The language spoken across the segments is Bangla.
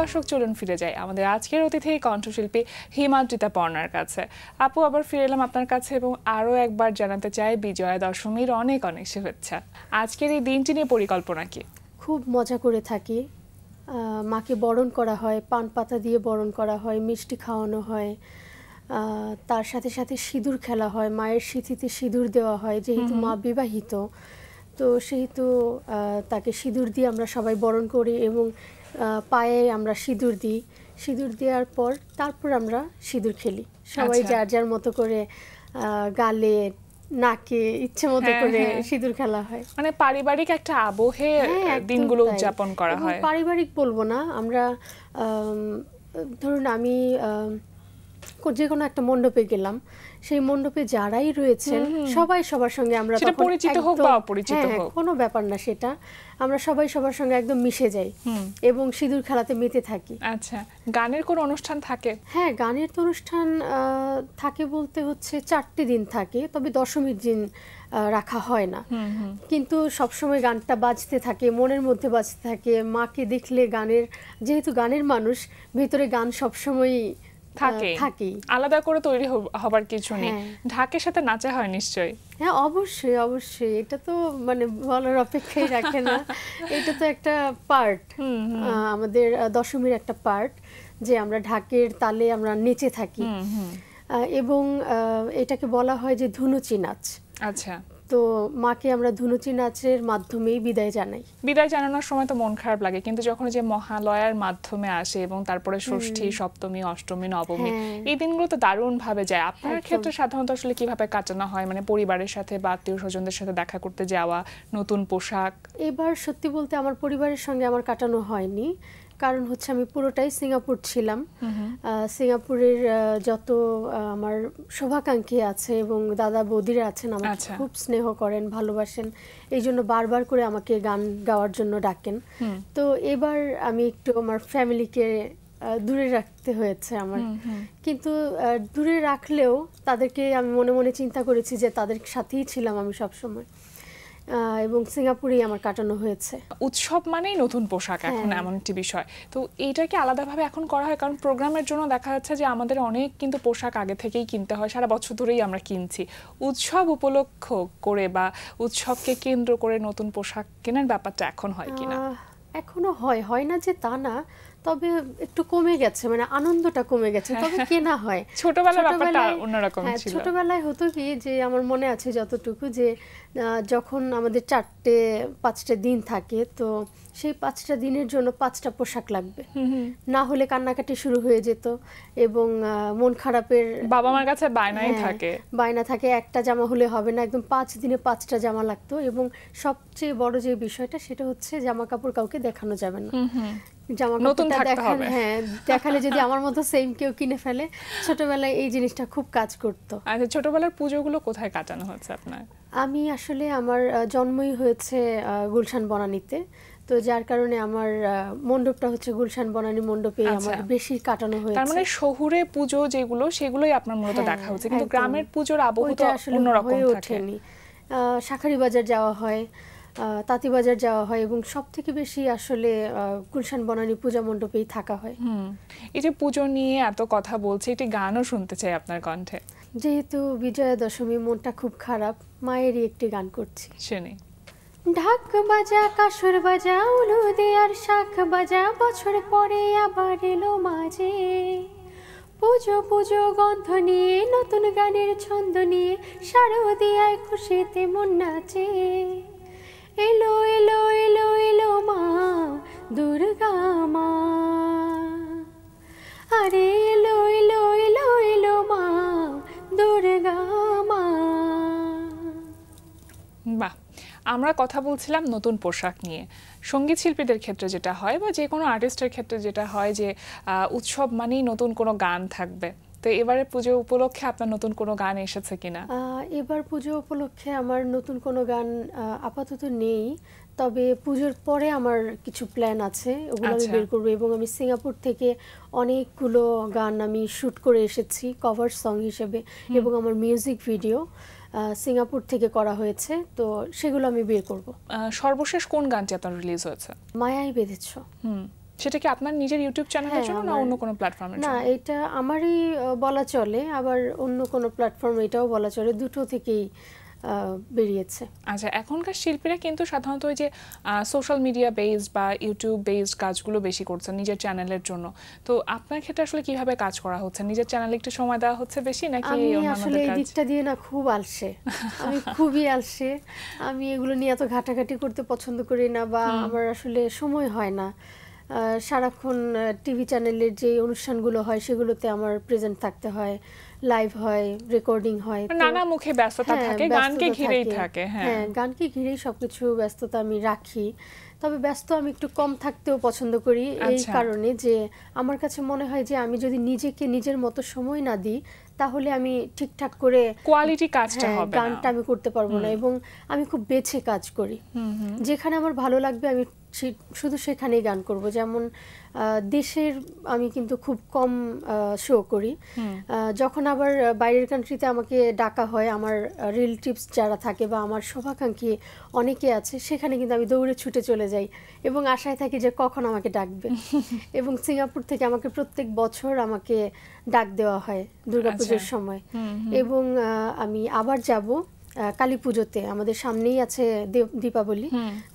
দর্শক চলুন ফিরে যাই আমাদের আজকের অতিথি কণ্ঠশিল্পী হিমাদ্রিতা পর্ণার কাছে। আপু, আবার ফিরে এলাম আপনার কাছে এবং আরও একবার জানাতে চাই বিজয়া দশমীর অনেক অনেক শুভেচ্ছা। আজকের এই দিনটি নিয়ে পরিকল্পনা কি? খুব মজা করে থাকি। মাকে বরণ করা হয়, পান পাতা দিয়ে বরণ করা হয়, মিষ্টি খাওয়ানো হয়, তার সাথে সাথে সিঁদুর খেলা হয়, মায়ের সিঁথিতে সিঁদুর দেওয়া হয়। যেহেতু মা বিবাহিত, তো সেহেতু তাকে সিঁদুর দিয়ে আমরা সবাই বরণ করি এবং পায়ে আমরা সিঁদুর দিই। সিঁদুর দেওয়ার পর তারপর আমরা সিঁদুর খেলি, সবাই যার যার মতো করে গালে নাকে ইচ্ছে মতো করে সিঁদুর খেলা হয়। মানে পারিবারিক একটা আবহে দিনগুলো উদযাপন করা হয়। পারিবারিক বলবো না, আমরা ধরুন আমি যে কোনো একটা মণ্ডপে গেলাম, সেই মণ্ডপে যারাই রয়েছেন সবাই সবার সঙ্গে আমরা পরিচিত হোক বা অপরিচিত হোক কোনো ব্যাপার না, সেটা আমরা সবাই সবার সঙ্গে একদম মিশে যাই এবং সিঁদুর খেলাতে মেতে থাকি। আচ্ছা, গানের কোনো অনুষ্ঠান থাকে? হ্যাঁ, গানের তো অনুষ্ঠান থাকে বলতে হচ্ছে 4টে দিন থাকে, তবে দশমীর দিন রাখা হয় না। কিন্তু সবসময় গানটা বাজতে থাকে, মনের মধ্যে বাজতে থাকে। মাকে দেখলে গানের, যেহেতু গানের মানুষ, ভেতরে গান সবসময় থাকে। আলাদা করে তৈরি হবার কিছু নেই। ঢাকের সাথে নাচা হয় নিশ্চয়ই? হ্যাঁ, অবশ্যই অবশ্যই, এটা তো মানে বলার অপেক্ষাই রাখে না। এটা তো একটা পার্ট, আমাদের দশমীর একটা পার্ট, যে আমরা ঢাকের তালে আমরা নেচে থাকি এবং এটাকে বলা হয় যে ধুনুচি নাচ। আচ্ছা, তো মাকে আমরা ধুনুচি নাচের মাধ্যমেই বিদায় জানাই। বিদায় জানানোর সময় তো মন খারাপ লাগে, কিন্তু যখন যে মহালয়ার মাধ্যমে আসে এবং তারপরে ষষ্ঠী, সপ্তমী, অষ্টমী, নবমী, এই দিনগুলো তো দারুণ ভাবে যায়। আপনার ক্ষেত্রে সাধারণত আসলে কিভাবে কাটানো হয়? মানে পরিবারের সাথে বা আত্মীয় স্বজনদের সাথে দেখা করতে যাওয়া, নতুন পোশাক? এবার সত্যি বলতে আমার পরিবারের সঙ্গে আমার কাটানো হয়নি, কারণ হচ্ছে আমি পুরোটাই সিঙ্গাপুর ছিলাম। সিঙ্গাপুরের যত আমার শুভাকাঙ্ক্ষী আছে এবং দাদা বৌদিরা আছেন, আমাকে খুব স্নেহ করেন, ভালোবাসেন, এই জন্য বারবার করে আমাকে গান গাওয়ার জন্য ডাকেন। তো এবার আমি একটু আমার ফ্যামিলিকে দূরে রাখতে হয়েছে আমার, কিন্তু দূরে রাখলেও তাদেরকে আমি মনে মনে চিন্তা করেছি যে তাদের সাথেই ছিলাম আমি সবসময়, এবং সিঙ্গাপুরেই আমার কাটানো হয়েছে। উৎসব মানেই নতুন পোশাক এখন এমন একটি বিষয়, তো এইটাকে আলাদাভাবে এখন করা হয়? কারণ প্রোগ্রামের জন্য দেখা যাচ্ছে যে আমাদের অনেক কিন্তু পোশাক আগে থেকেই কিনতে হয়, সারা বছর ধরেই আমরা কিনছি। উৎসব উপলক্ষ করে বা উৎসবকে কেন্দ্র করে নতুন পোশাক কেনার ব্যাপারটা এখন হয় কিনা? এখনো হয় না যে তা না, তবে একটু কমে গেছে, মানে আনন্দটা কমে গেছে, তবে কেনা হয়। ছোটবেলায় ব্যাপারটা অন্যরকম ছিল। ছোটবেলায় হতো কি, যে আমার মনে আছে যতটুকু, যে যখন আমাদের 4-5টা দিন থাকে, তো সেই 5টা দিনের জন্য 5টা পোশাক লাগবে, না হলে কান্নাকাটি শুরু হয়ে যেত এবং মন খারাপের বাবা মার কাছে বায়না থাকে, একটা জামা হলে হবে না, একদম 5 দিনে 5টা জামা লাগতো। এবং সবচেয়ে বড় যে বিষয়টা, সেটা হচ্ছে জামা কাপড় কাউকে দেখানো যাবে না। জামা কাপড় দেখালে যদি আমার মতো সেম কেউ কিনে ফেলে। ছোটবেলায় এই জিনিসটা খুব কাজ করতো। আচ্ছা, ছোটবেলার পুজোগুলো কোথায় কাটানো হচ্ছে আপনার? আমি আসলে, আমার জন্মই হয়েছে গুলশান বনানীতে, তো যার কারণে আমার মণ্ডপটা হচ্ছে গুলশান বনানী মণ্ডপে আমার বেশি কাটানো হয়েছে। তার মানে শহুরে পুজো যেগুলো, সেগুলোই আপনার মূলত দেখা হচ্ছে, কিন্তু গ্রামের পুজোর আবহ তো অন্যরকম থাকে। শাঁখারী বাজার যাওয়া হয়, তাঁতিবাজার যাওয়া হয়, এবং সবথেকে বেশি আসলে গুলশান বনানী পূজা মণ্ডপেই থাকা হয়। এই যে পুজো নিয়ে এত কথা বলছে, একটি গানও শুনতে চাই আপনার কণ্ঠে। যেহেতু বিজয়া দশমী, মনটা খুব খারাপ, মায়েরই একটি গান করছি, শুনি। ঢাক বাজা, কাসর বাজা, উলুদে আর শাখ বাজা, বছর পরে আবার এলো মাঝে। পুজো পুজো গন্ধ নিয়ে, নতুন গানের ছন্দ নিয়ে, শারদিয়ায় খুশিতে মন নাচে। এলো এলো এলো এলো মা দুর্গা মা, আরে এলো এলো এলো এলো মা দুর্গা মা। বাহ, আমরা কথা বলছিলাম নতুন পোশাক নিয়ে। সঙ্গীত শিল্পীদের ক্ষেত্রে যেটা হয় বা যে কোনো আর্টিস্টের ক্ষেত্রে যেটা হয়, যে উৎসব মানেই নতুন কোনো গান থাকবে। তো এবারে পুজো উপলক্ষে আপনার নতুন কোনো গান এসেছে কিনা? এবার পুজো উপলক্ষে আমার নতুন কোনো গান আপাতত নেই, তবে পুজোর পরে আমার কিছু প্ল্যান আছে, ওগুলো আমি বের করবো। এবং আমি সিঙ্গাপুর থেকে অনেকগুলো গান আমি শুট করে এসেছি কভার সং হিসেবে, এবং আমার মিউজিক ভিডিও সিঙ্গাপুর থেকে করা হয়েছে, তো সেগুলো আমি বের করব। সর্বশেষ কোন গানটি আপনার রিলিজ হয়েছে? মায়ায় বেঁধেছ। সেটা কি আপনার নিজের ইউটিউব চ্যানেলের জন্য না অন্য কোনো প্ল্যাটফর্মের জন্য? না, এটা আমারই বলা চলে, আবার অন্য কোনো প্ল্যাটফর্ম এটাও বলা চলে, দুটো থেকেই বেরিয়েছে। আচ্ছা, এখনকার শিল্পীরা কিন্তু সাধারণত ওই যে সোশ্যাল মিডিয়া বেসড বা ইউটিউব বেসড কাজগুলো বেশি করছেন নিজের চ্যানেলের জন্য। তো আপনার ক্ষেত্রে আসলে কিভাবে কাজ করা হচ্ছে? নিজের চ্যানেলে একটু সময় দেওয়া হচ্ছে বেশি নাকি আমি অন্যান্যদের আসলে এই কাজ? দিকটা দিয়ে না খুব আলসে, আমি খুবই আলসে। আমি এগুলো নিয়ে এত ঘাটাঘাটি করতে পছন্দ করি না, বা আমার আসলে সময় হয় না। সারাক্ষণ টিভি চ্যানেলের যে অনুষ্ঠানগুলো হয় সেগুলোতে আমার প্রেজেন্ট থাকতে হয়, লাইভ হয়, রেকর্ডিং হয়, নানা মুখে ব্যস্ততা থাকে, গানকে ঘিরেই থাকে। হ্যাঁ, গানকে ঘিরেই সবকিছু ব্যস্ততা আমি রাখি। তবে ব্যস্ত আমি একটু কম থাকতেও পছন্দ করি, এই কারণে যে আমার কাছে মনে হয় যে আমি যদি নিজেকে নিজের মতো সময় না দিই তাহলে আমি ঠিকঠাক করে কোয়ালিটি কাজটা হবে না, গানটা আমি করতে পারবো না। এবং আমি খুব বেছে কাজ করি, যেখানে আমার ভালো লাগবে আমি শুধু সেখানেই গান করব। যেমন দেশের আমি কিন্তু খুব কম শো করি। যখন আবার বাইরের কান্ট্রিতে আমাকে ডাকা হয়, আমার রিলেটিভস যারা থাকে বা আমার শুভাকাঙ্ক্ষী অনেকে আছে, সেখানে কিন্তু আমি দৌড়ে ছুটে চলে যাই এবং আশায় থাকি যে কখন আমাকে ডাকবে। এবং সিঙ্গাপুর থেকে আমাকে প্রত্যেক বছর আমাকে ডাক দেওয়া হয় দুর্গাপূজার সময়। এবং আমি আবার যাব কালী পুজোতে, আমাদের সামনেই আছে দীপাবলি,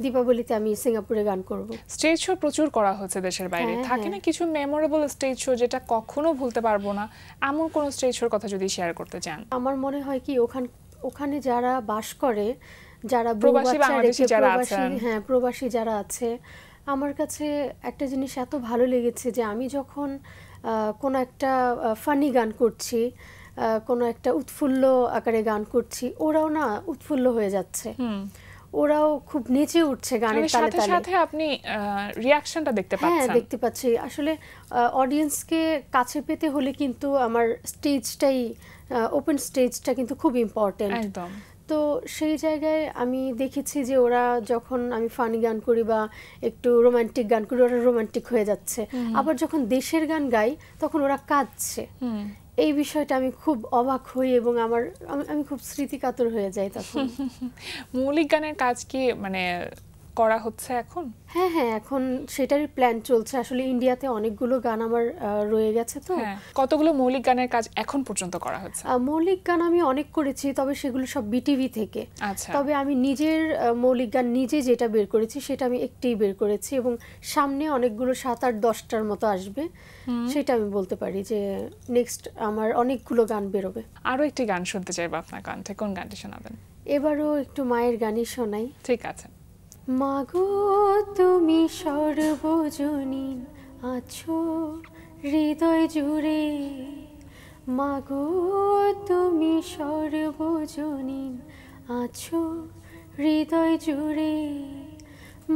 দীপাবলিতে আমি সিঙ্গাপুরে গান করব। স্টেজ শো প্রচুর করা হচ্ছে দেশের বাইরে, থাকে না কিছু মেমোরেবল স্টেজ শো যেটা কখনো ভুলতে পারবো না, এমন কোন স্টেজ শোর কথা যদি শেয়ার করতে চান? আমার মনে হয় কি ওখানে যারা বাস করে, যারা প্রবাসী বাংলাদেশী যারা আছেন, হ্যাঁ প্রবাসী যারা আছে, আমার কাছে একটা জিনিস এত ভালো লেগেছে যে আমি যখন কোনো একটা ফানি গান করছি, কোনো একটা উৎফুল্ল আকারে গান করছি, ওরাও না উৎফুল্ল হয়ে যাচ্ছে, ওরাও খুব নেচে উঠছে গানের তালে তালে। সাথে আপনি রিঅ্যাকশনটা দেখতে পাচ্ছেন? হ্যাঁ, দেখতে পাচ্ছি। আসলে অডিয়েন্সকে কাছে পেতে হলে কিন্তু আমার স্টেজটাই, ওপেন স্টেজটা কিন্তু খুব ইম্পর্টেন্ট। একদম। তো সেই জায়গায় আমি দেখেছি যে ওরা যখন আমি ফানি গান করি বা একটু রোমান্টিক গান করি, ওরা রোমান্টিক হয়ে যাচ্ছে। আবার যখন দেশের গান গাই তখন ওরা কাঁদছে। এই বিষয়টা আমি খুব অবাক হই এবং আমি খুব স্মৃতিকাতর হয়ে যাই তখন। মৌলিক গানের কাজ কি মানে করা হচ্ছে এখন? হ্যাঁ হ্যাঁ, এখন সেটারই প্ল্যান চলছে। আসলে ইন্ডিয়াতে অনেকগুলো গান আমার রয়ে গেছে। তো কতগুলো মৌলিক গানের কাজ এখন পর্যন্ত করা হচ্ছে? মৌলিক গান আমি অনেক করেছি, তবে সেগুলো সব বিটিভি থেকে। তবে আমি নিজের মৌলিক গান নিজে যেটা বের করেছি সেটা আমি একটিই বের করেছি, এবং সামনে অনেকগুলো 7-8-10টার মতো আসবে। সেটা আমি বলতে পারি যে নেক্সট আমার অনেকগুলো গান বেরোবে। আরো একটি গান শুনতে চাইবো আপনার কণ্ঠে, কোন গানটি শোনাবেন? এবারও একটু মায়ের গানই শোনাই। ঠিক আছে। মাগো তুমি সর্বজনীন আছো হৃদয় জুড়ে, মাগো তুমি সর্বজনীন আছো হৃদয় জুড়ে,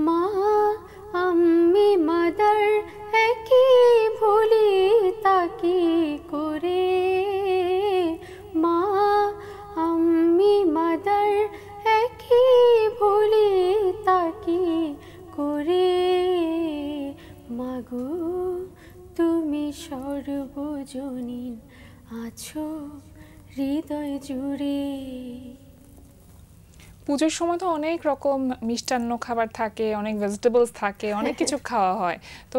মা আমি মাদার একই ভুলি তাকি করে, মা আমি মাদার একই ভুলি তাকি করে, মাগো তুমি সর্বজনীন আছো হৃদয় জুড়ে। পুজোর সময় তো অনেক রকম মিষ্টান্ন খাবার থাকে, অনেক ভেজিটেবলস থাকে, অনেক কিছু খাওয়া হয়। তো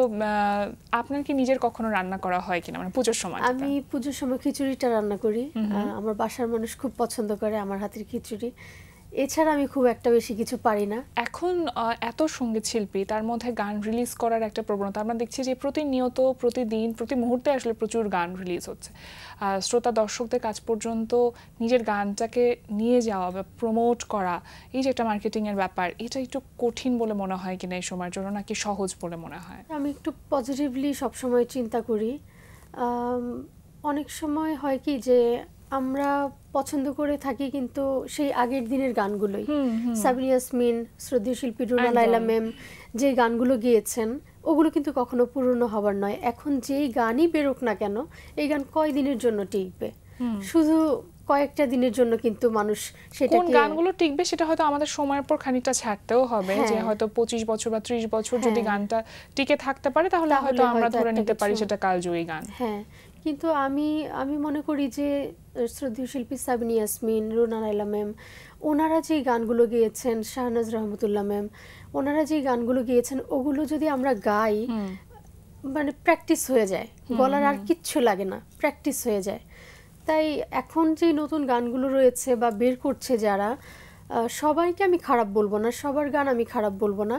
আপনার কি নিজের কখনো রান্না করা হয় কিনা, মানে পুজোর সময়? আমি পুজোর সময় খিচুড়িটা রান্না করি। আমার বাসার মানুষ খুব পছন্দ করে আমার হাতের খিচুড়ি। এছাড়া আমি খুব একটা বেশি কিছু পারি না। এখন এত সঙ্গীত শিল্পী, তার মধ্যে গান রিলিজ করার একটা প্রবণতা আমরা দেখছি যে প্রতিনিয়ত, প্রতিদিন, প্রতি মুহূর্তে আসলে প্রচুর গান রিলিজ হচ্ছে। শ্রোতা দর্শকদের কাছ পর্যন্ত নিজের গানটাকে নিয়ে যাওয়া বা প্রমোট করা, এই যে একটা মার্কেটিংয়ের ব্যাপার, এটা একটু কঠিন বলে মনে হয় কিনা এই সময়ের জন্য, নাকি সহজ বলে মনে হয়? আমি একটু পজিটিভলি সবসময় চিন্তা করি। অনেক সময় হয় কি যে আমরা পছন্দ করে থাকি কিন্তু সেই আগের দিনের গানগুলোই। সাবিনা ইয়াসমিন, শ্রদ্ধেয় শিল্পী রুনা লায়লা ম্যাম যে গানগুলো গেয়েছেন ওগুলো কিন্তু কখনো পুরনো হবার নয়। এখন যেই গানই বেরোক না কেন, এই গান কয় দিনের জন্য টিকবে? শুধু কয়েকটা দিনের জন্য কিন্তু মানুষ সেটাকে, কোন গানগুলো টিকবে সেটা হয়তো আমাদের সময়ের পর খানিকটা ছাড়তেও হবে। যে হয়তো 25 বছর বা 30 বছর যদি গানটা টিকে থাকতে পারে তাহলে হয়তো আমরা ধরে নিতে পারি সেটা কালজয়ী গান। হ্যাঁ, কিন্তু আমি মনে করি যে শ্রদ্ধেয় শিল্পী সাবিনা ইয়াসমিন, রুনা লায়লা ম্যাম, ওনারা যে গানগুলো গেয়েছেন, শাহনাজ রহমতুল্লাহ ম্যাম, ওনারা যে গানগুলো গেয়েছেন ওগুলো যদি আমরা গাই, মানে প্র্যাকটিস হয়ে যায়, গলার আর কিচ্ছু লাগে না, প্র্যাকটিস হয়ে যায়। তাই এখন যে নতুন গানগুলো রয়েছে বা বের করছে যারা, সবাইকে আমি খারাপ বলবো না, সবার গান আমি খারাপ বলবো না,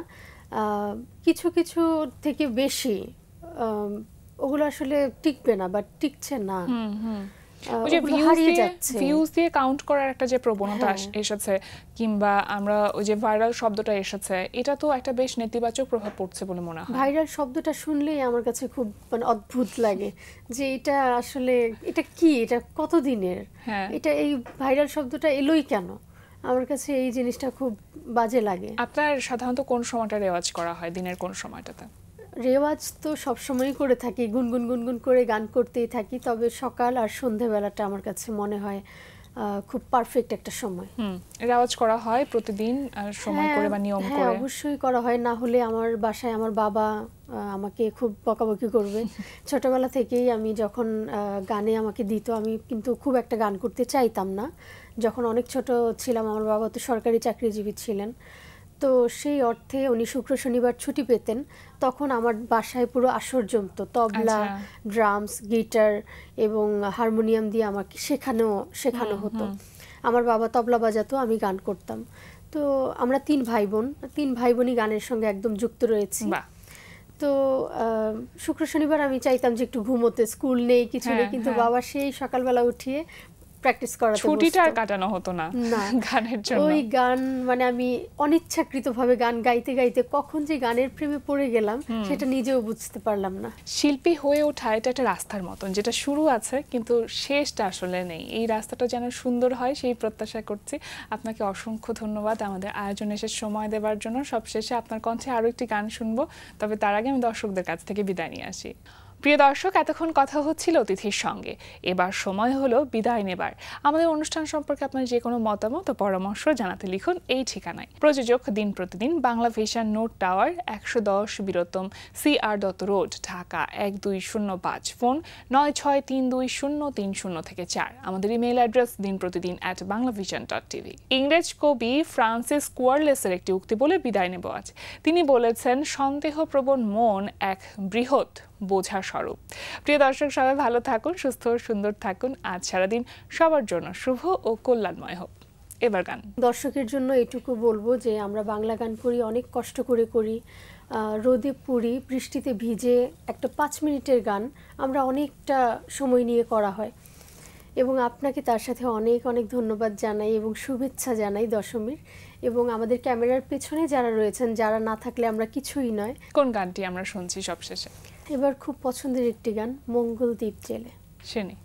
কিছু কিছু থেকে বেশি ওগুলো আসলে টিকবে না বা টিকছে না। ওই যে ভিউজ দিয়ে কাউন্ট করার একটা যে প্রবণতা এসেছে, কিংবা আমরা ওই যে ভাইরাল শব্দটা এসেছে, এটা তো একটা বেশ নেতিবাচক প্রভাব পড়ছে বলে মনে হয়। ভাইরাল শব্দটা শুনলেই আমার কাছে খুব মানে অদ্ভুত লাগে যে এটা আসলে এটা কি, এটা কতদিনের, এটা এই ভাইরাল শব্দটা এলোই কেন, আমার কাছে এই জিনিসটা খুব বাজে লাগে। আপনার সাধারণত কোন সময়টা রেওয়াজ করা হয়, দিনের কোন সময়টাতে? রেওয়াজ তো সবসময়ই করে থাকি, গুনগুন গুনগুন করে গান করতেই থাকি, তবে সকাল আর সন্ধ্যেবেলাটা আমার কাছে মনে হয় খুব পারফেক্ট একটা সময়। রেওয়াজ করা হয় প্রতিদিন সময় করে বা নিয়ম করে? হ্যাঁ, অবশ্যই করা হয়, না হলে আমার বাসায় আমার বাবা আমাকে খুব বকাবকি করবে। ছোটবেলা থেকেই আমি যখন গানে আমাকে দিত, আমি কিন্তু খুব একটা গান করতে চাইতাম না। যখন অনেক ছোট ছিলাম, আমার বাবা তো সরকারি চাকরিজীবী ছিলেন, তো সেই অর্থে উনি শুক্র শনিবার ছুটি পেতেন, তখন আমার বাসায় পুরো আসর জমতো, তবলা, ড্রামস, গিটার এবং হারমোনিয়াম দিয়ে আমাকে শেখানো হতো। আমার বাবা তবলা বাজাতো, আমি গান করতাম। তো আমরা তিন ভাই বোনই গানের সঙ্গে একদম যুক্ত রয়েছি। তো শুক্র শনিবার আমি চাইতাম যে একটু ঘুমোতে, স্কুল নেই, কিছু নেই, কিন্তু বাবা সেই সকালবেলা উঠিয়ে প্র্যাকটিস করাতে, ছুটিটা আর কাটানো হতো না গানের জন্য। ওই গান মানে আমি অনিচ্ছাকৃতভাবে গান গাইতে গাইতে কখন যে গানের প্রেমে পড়ে গেলাম সেটা নিজেও বুঝতে পারলাম না। শিল্পী হয়ে ওঠা এটা একটা রাস্তার মতন, যেটা শুরু আছে কিন্তু শেষটা আসলে নেই। এই রাস্তাটা যেন সুন্দর হয় সেই প্রত্যাশা করছি। আপনাকে অসংখ্য ধন্যবাদ আমাদের আয়োজনে এসে সময় দেওয়ার জন্য। সবশেষে আপনার কণ্ঠে আরো একটি গান শুনবো, তবে তার আগে আমি দর্শকদের কাছ থেকে বিদায় নিয়ে আসি। প্রিয় দর্শক, এতক্ষণ কথা হচ্ছিল অতিথির সঙ্গে, এবার সময় হলো বিদায় নেবার। আমাদের অনুষ্ঠান সম্পর্কে আপনার যে কোনো মতামত ও পরামর্শ জানাতে লিখুন এই ঠিকানায়। প্রযোজক দিন প্রতিদিন, Bangla vision, note tower, 110 বীরত্তম CR Dutta road, Dhaka 1205, phone 96320303-4। আমাদের ইমেইল অ্যাড্রেস dinprotidin@banglavision.tv। ইংরেজ কবি ফ্রান্সিস কোয়ারলেসের একটি উক্তি বলে বিদায় নেব আজ। তিনি বলেছেন, সন্দেহপ্রবণ মন এক বৃহৎ বোঝা স্বরূপ। প্রিয় দর্শক, সবাই ভালো থাকুন, সুস্থ সুন্দর থাকুন। আজ সারাদিন সবার জন্য শুভ ও কল্যাণময় হোক। এবার গান। দর্শকের জন্য এটুকু বলবো যে আমরা বাংলা গান করি, অনেক কষ্ট করে করি, রোদে পুড়ি, বৃষ্টিতে ভিজে, একটা 5 মিনিটের গান আমরা অনেকটা সময় নিয়ে করা হয়, এবং আপনাকে তার সাথে অনেক অনেক ধন্যবাদ জানাই এবং শুভেচ্ছা জানাই দশমীর। এবং আমাদের ক্যামেরার পেছনে যারা রয়েছেন, যারা না থাকলে আমরা কিছুই নয়। কোন গানটি আমরা শুনছি সবশেষে? এবার খুব পছন্দের একটি গান, মঙ্গলদ্বীপ জেলে। শুনি।